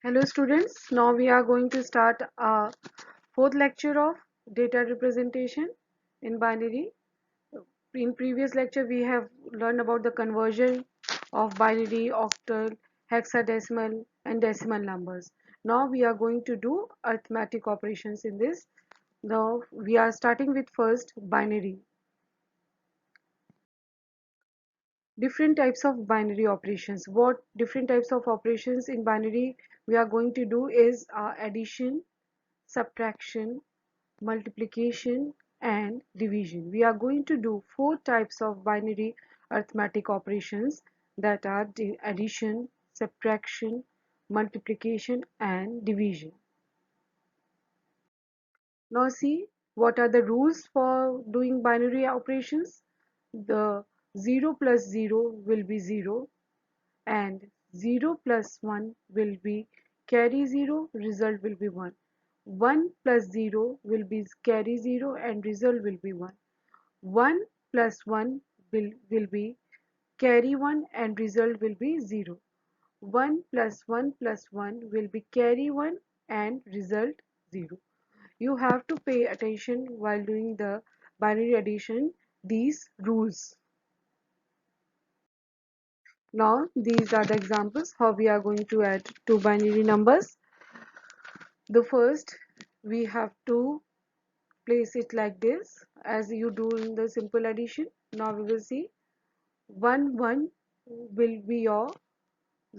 Hello students, now we are going to start our fourth lecture of data representation in binary. In previous lecture we have learned about the conversion of binary, octal, hexadecimal and decimal numbers. Now we are going to do arithmetic operations in this. Now we are starting with first binary. Different types of binary operations. What different types of operations in binary we are going to do is addition, subtraction, multiplication and division. We are going to do four types of binary arithmetic operations, that are addition, subtraction, multiplication and division. Now see what are the rules for doing binary operations. The 0 plus 0 will be 0 and 0 plus 1 will be carry 0, result will be 1. 1 plus 0 will be carry 0 and result will be 1. 1 plus 1 will be carry 1 and result will be 0. 1 plus 1 plus 1 will be carry 1 and result 0. You have to pay attention while doing the binary addition these rules. Now these are the examples how we are going to add two binary numbers. The first, we have to place it like this as you do in the simple addition. Now we will see 1 1 will be your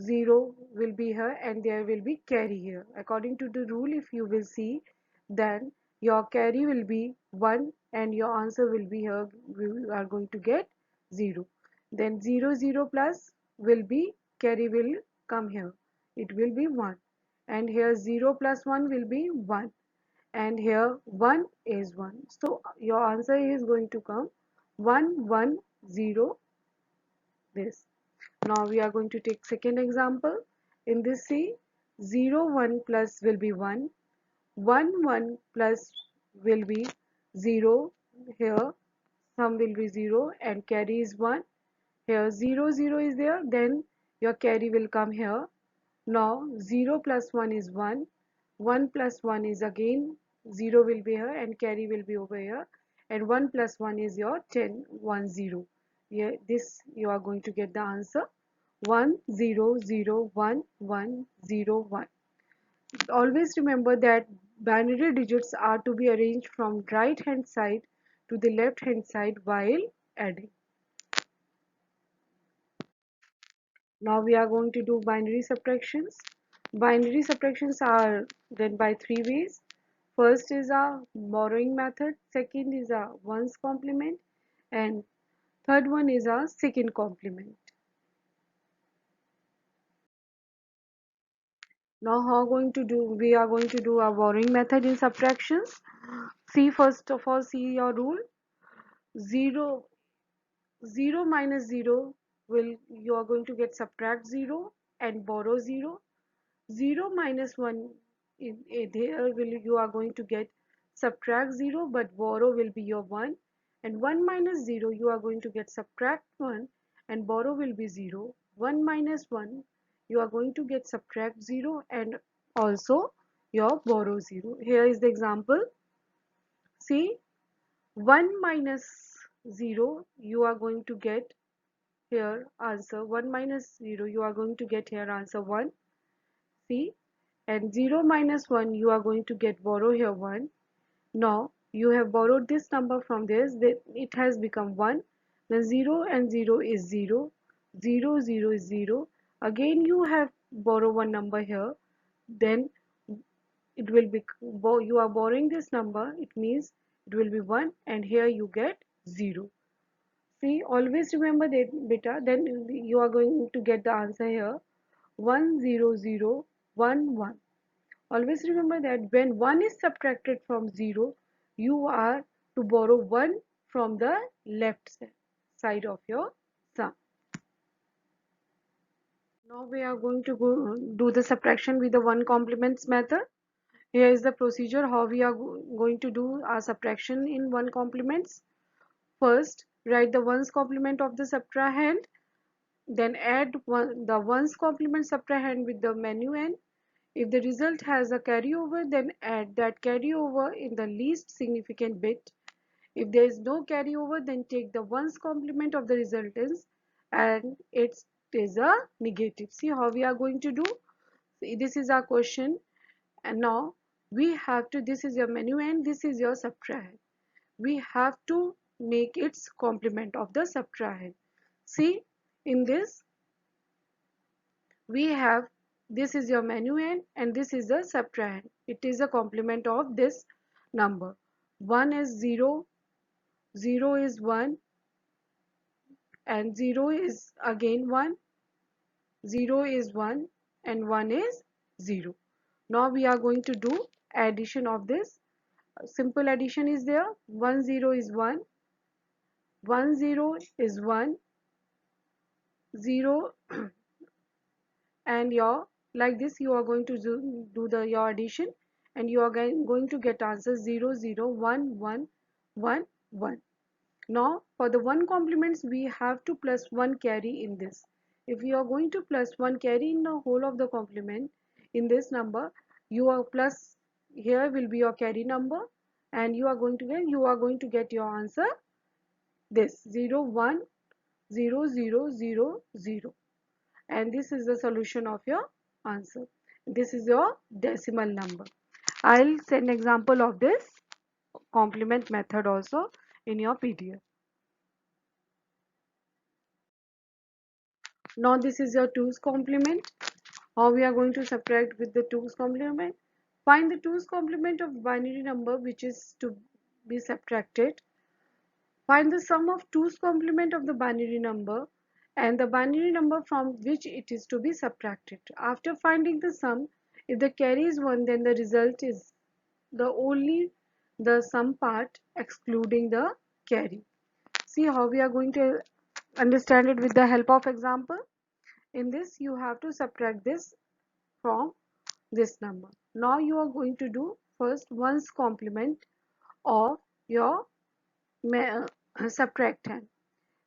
0 will be here and there will be carry here. According to the rule, if you will see, then your carry will be 1 and your answer will be here, we are going to get 0. Then 0 0 plus will be carry will come here, it will be 1, and here 0 plus 1 will be 1 and here 1 is 1. So your answer is going to come 1 1 0 this. Now we are going to take second example. In this, see, 0 1 plus will be 1, 1 1 plus will be 0, here sum will be 0 and carry is 1, here 0 0 is there, then your carry will come here. Now 0 plus 1 is 1, 1 plus 1 is again 0 will be here and carry will be over here, and 1 plus 1 is your 10 1 0. Yeah, this you are going to get the answer 1 0 0 1 1 0 1. Always remember that binary digits are to be arranged from right hand side to the left hand side while adding. Now we are going to do binary subtractions. Binary subtractions are done by three ways. First is a borrowing method, second is a ones complement, and third one is a second complement. Now how going to do, we are going to do a borrowing method in subtractions. See, first of all, see your rule. 0 0 minus 0 will, you are going to get subtract 0 and borrow 0. 0 minus 1 there will, you are going to get subtract 0 but borrow will be your 1, and 1 minus 0 you are going to get subtract 1 and borrow will be 0. 1 minus 1 you are going to get subtract 0 and also your borrow 0. Here is the example. See, 1 minus 0 you are going to get here answer 1 minus 0 you are going to get here answer 1. See, and 0 minus 1 you are going to get borrow here 1. Now you have borrowed this number from this, then it has become 1. Then 0 and 0 is 0, 0 0 is 0. Again you have borrow one number here, then it will be, you are borrowing this number, it means it will be 1 and here you get 0. See, always remember that beta, then you are going to get the answer here 1 0 0 1 1. Always remember that when 1 is subtracted from 0, you are to borrow 1 from the left side of your sum. Now we are going to go do the subtraction with the one complements method. Here is the procedure how we are going to do our subtraction in one complements. First, write the ones complement of the subtrahend, then add the ones complement subtrahend with the minuend. If the result has a carryover, then add that carryover in the least significant bit. If there is no carryover, then take the ones complement of the resultants and it is a negative. See how we are going to do? See, this is our question, and now we have to, this is your menu and this is your subtrahend. We have to make its complement of the subtrahend. See, in this we have, this is your minuend and this is the subtrahend. It is a complement of this number. 1 is 0, 0 is 1, and 0 is again 1, 0 is 1, and 1 is 0. Now we are going to do addition of this. Simple addition is there. 1 0 is 1, 1 0 is 1, 0, and your, like this you are going to do the your addition, and you are going to get answer 0 0 1 1 1 1. Now for the 1 complements we have to plus 1 carry in this. If you are going to plus 1 carry in the whole of the complement in this number, you are plus, here will be your carry number, and you are going to get your answer this 0 1 0 0 0 0, and this is the solution of your answer. This is your decimal number. I'll send example of this complement method also in your PDF. Now this is your 2's complement. How we are going to subtract with the 2's complement? Find the 2's complement of binary number which is to be subtracted. Find the sum of 2's complement of the binary number and the binary number from which it is to be subtracted. After finding the sum, if the carry is 1, then the result is the only the sum part excluding the carry. See how we are going to understand it with the help of example. In this you have to subtract this from this number. Now you are going to do first 1's complement of your subtractand.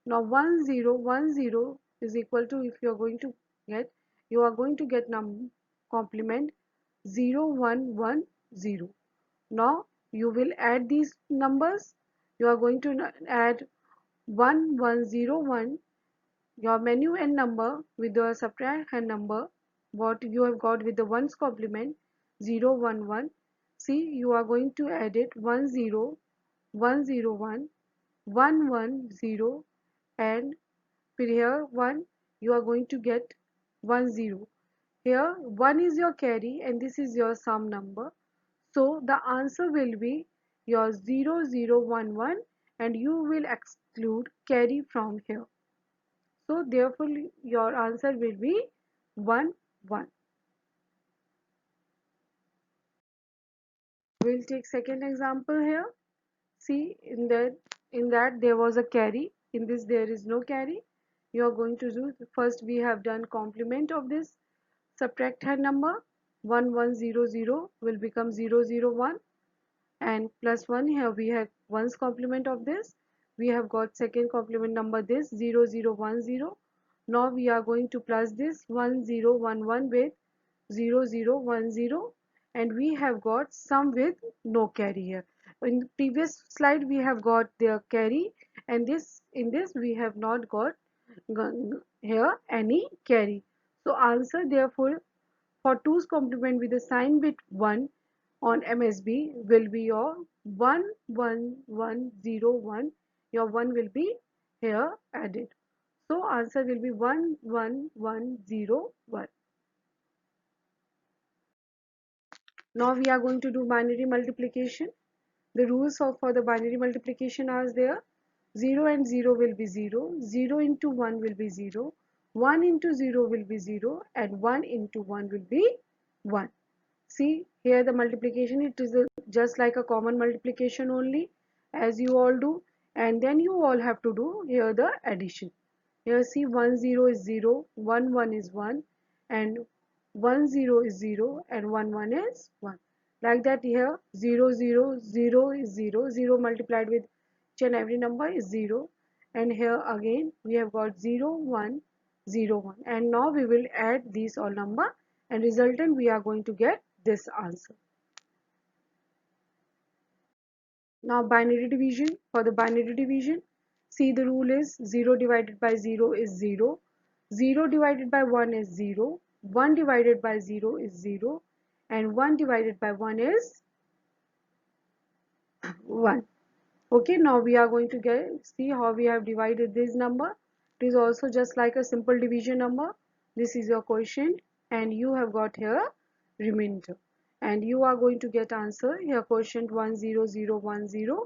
Now 1 0 1 0 is equal to, if you are going to get, you are going to get complement 0 1 1 0. Now you will add these numbers. You are going to add 1 1 0 1, your minuend number with the subtrahend number what you have got with the ones complement 0 1 1. See, you are going to add it 1 0 1 0 1 1 1 0, and here 1 you are going to get 1 0. Here 1 is your carry and this is your sum number. So the answer will be your 0 0 1 1, and you will exclude carry from here. So therefore your answer will be 1 1. We'll take second example here. See, in that there was a carry. In this there is no carry. You are going to do, first we have done complement of this subtractand number. 1 1 0 0 will become 0 0 1, and plus 1, here we have 1's complement of this. We have got second complement number this 0 0 1 0. Now we are going to plus this 1 0 1 1 with 0 0 1 0, and we have got sum with no carry here. In the previous slide we have got their carry, and this, in this we have not got here any carry. So answer therefore for 2's complement with the sign bit 1 on MSB will be your 1 1 1 0 1. Your 1 will be here added. So answer will be 1 1 1 0 1. Now we are going to do binary multiplication. The rules for the binary multiplication are there. 0 and 0 will be 0, 0 into 1 will be 0, 1 into 0 will be 0, and 1 into 1 will be 1. See, here the multiplication, it is just like a common multiplication only, as you all do, and then you all have to do here the addition. Here see, 1 0 is 0, 1 1 is 1, and 1 0 is 0, and 1 1 is 1. Like that here 0 0 0 is 0, 0 multiplied with each and every number is 0, and here again we have got 0 1 0 1, and now we will add these all number and resultant we are going to get this answer. Now binary division. For the binary division, see, the rule is 0 divided by 0 is 0, 0 divided by 1 is 0, 1 divided by 0 is 0, and 1 divided by 1 is 1. Okay, now we are going to see how we have divided this number. It is also just like a simple division number. This is your quotient and you have got here remainder, and you are going to get answer your quotient 10010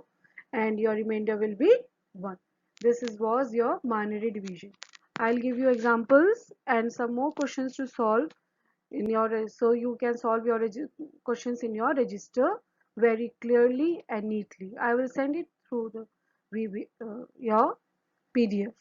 and your remainder will be 1. This was your binary division. I'll give you examples and some more questions to solve in your, so you can solve your questions in your register very clearly and neatly. I will send it through the your PDF.